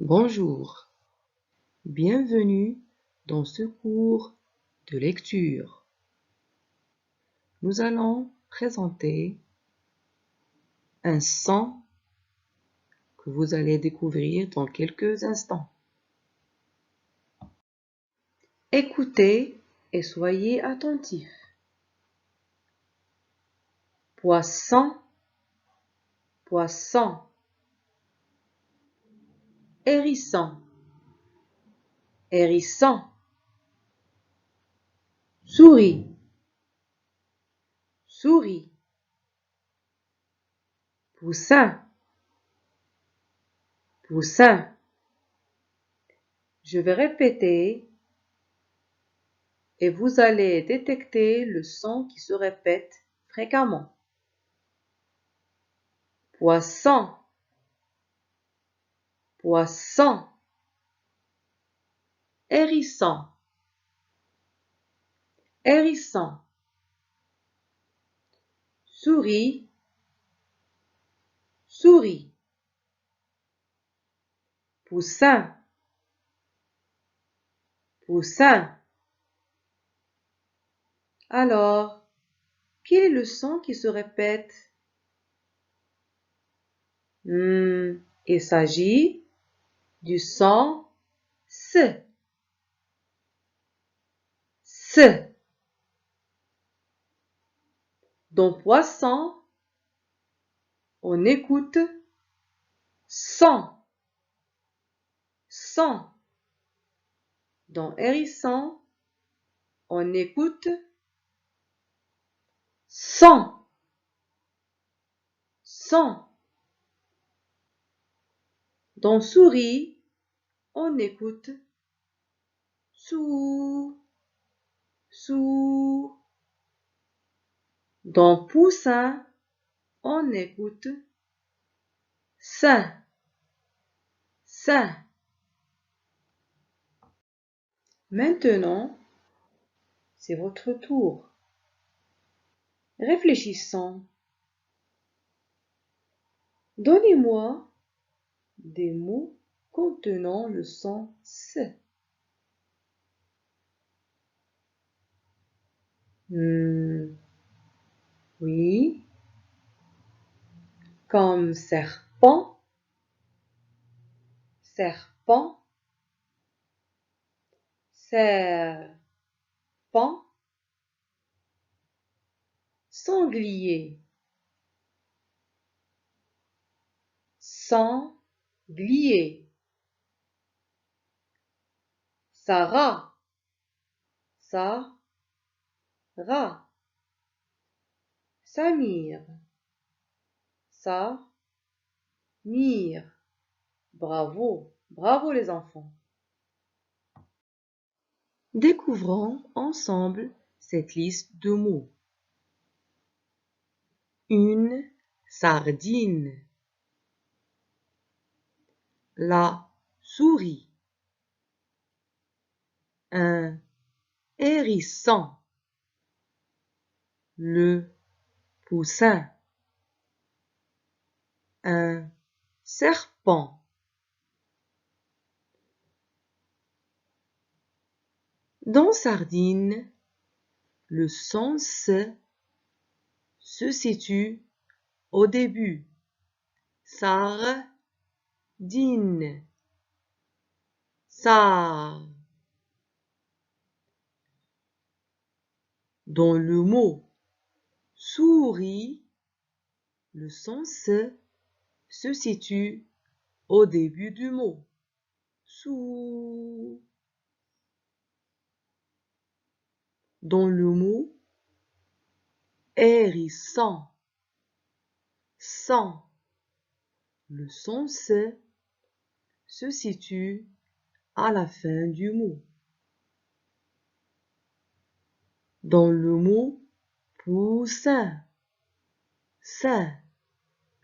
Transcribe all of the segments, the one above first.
Bonjour, bienvenue dans ce cours de lecture. Nous allons présenter un son que vous allez découvrir dans quelques instants. Écoutez et soyez attentifs. Poisson, poisson. Hérisson, hérisson. Souris, souris. Poussin, poussin. Je vais répéter et vous allez détecter le son qui se répète fréquemment. Poisson, poisson. Hérisson, hérisson. Souris, souris. Poussin, poussin. Alors, quel est le son qui se répète? Il s'agit du son S. S. Dans poisson, on écoute son. Son. Dans hérisson, on écoute son. Son. Dans souris, on écoute sou. Sou. Dans poussin, on écoute sein. Sein. Maintenant, c'est votre tour. Réfléchissons. Donnez-moi des mots contenant le son S. Oui, comme serpent, serpent, serpent, sanglier, sanglier, Sarah, Sarah, Samir, Samir. Bravo, bravo les enfants. Découvrons ensemble cette liste de mots. Une sardine, la souris, un hérisson, le poussin, un serpent. Dans sardine, le son S se situe au début. Sardine, sar. Dans le mot souris, le son S se situe au début du mot. Sou. Dans le mot hérisson, sang, le son S se situe à la fin du mot. Dans le mot poussin, sein,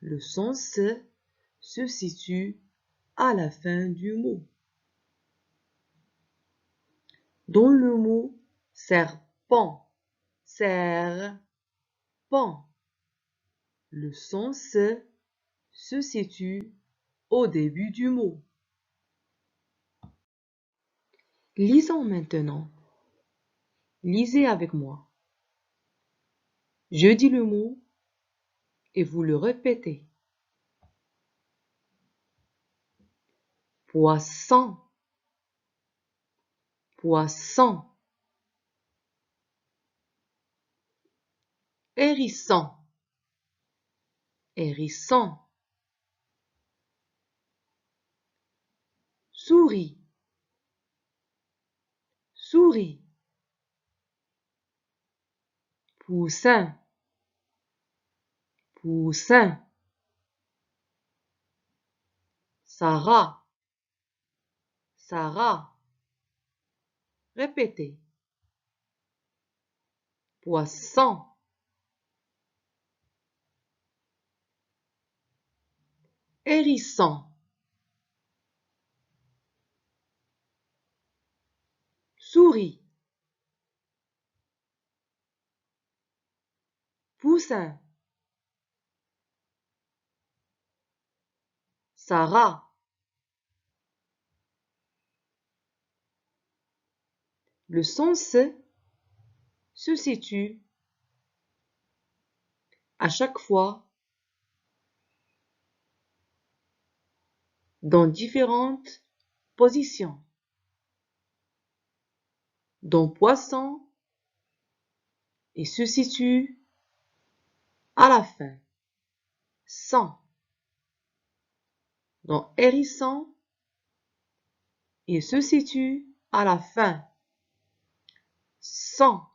le son S se situe à la fin du mot. Dans le mot serpent, serpent, le son S se situe au début du mot. Lisons maintenant. Lisez avec moi. Je dis le mot et vous le répétez. Poisson, poisson. Hérisson, hérisson. Souris, souris. Poussin, poussin. Sarah, Sarah. Répétez. Poisson, hérisson. Souris, poussin. Sarah. Le sens se situe à chaque fois dans différentes positions. Dans poisson, il se situe à la fin. Sang. Dans hérisson, il se situe à la fin. Sang.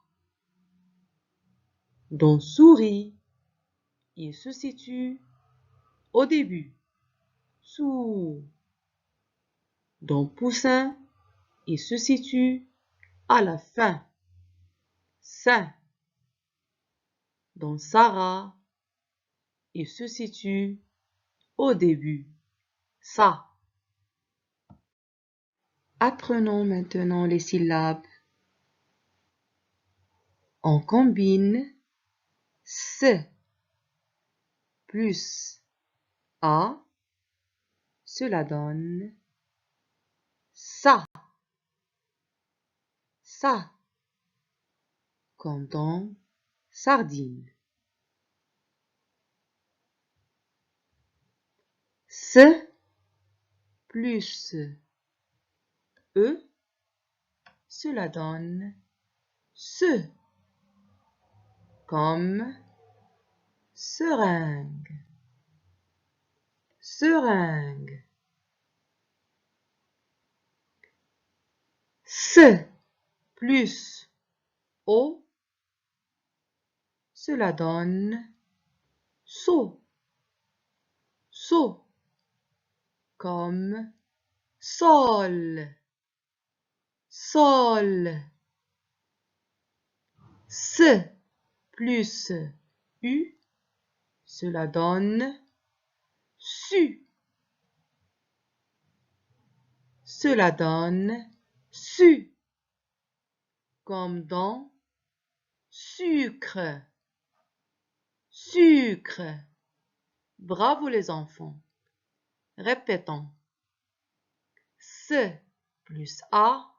Dans souris, il se situe au début. Sou. Dans poussin, il se situe à la fin. Sain. Dans Sarah, il se situe au début. Ça. Apprenons maintenant les syllabes. On combine S plus A, cela donne ça, ça, comme dans sardine. S plus E, cela donne se, comme seringue, seringue. S plus O, cela donne seau, seau, comme sol, sol. S plus U, cela donne su, cela donne su, comme dans sucre, sucre. Bravo les enfants. Répétons. S plus A,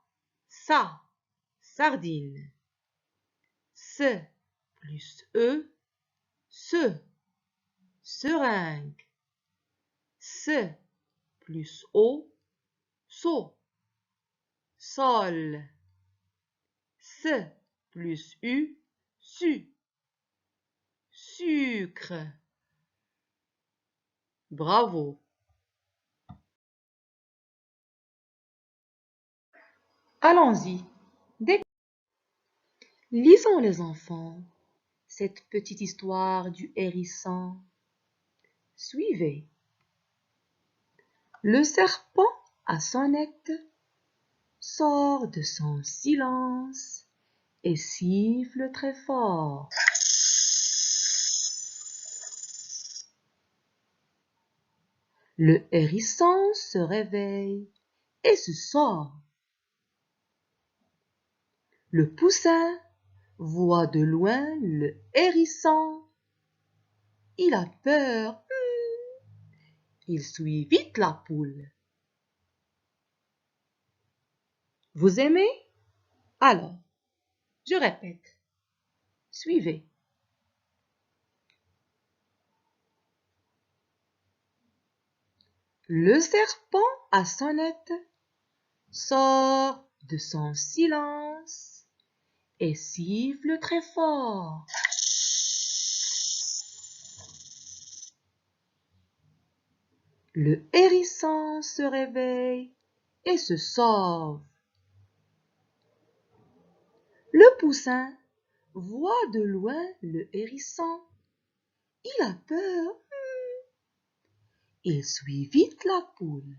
ça, sardine. S plus E, se, seringue. S plus O, seau, sol. S plus U, su, sucre. Bravo. Allons-y. Lisons les enfants cette petite histoire du hérisson. Suivez. Le serpent à sonnette sort de son silence et siffle très fort. Le hérisson se réveille et se sort. Le poussin voit de loin le hérisson. Il a peur. Il suit vite la poule. Vous aimez? Alors, je répète. Suivez. Le serpent à sonnette sort de son silence et siffle très fort. Le hérisson se réveille et se sauve. Le poussin voit de loin le hérisson. Il a peur. Il suit vite la poule.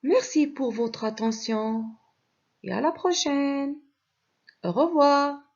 Merci pour votre attention et à la prochaine. Au revoir.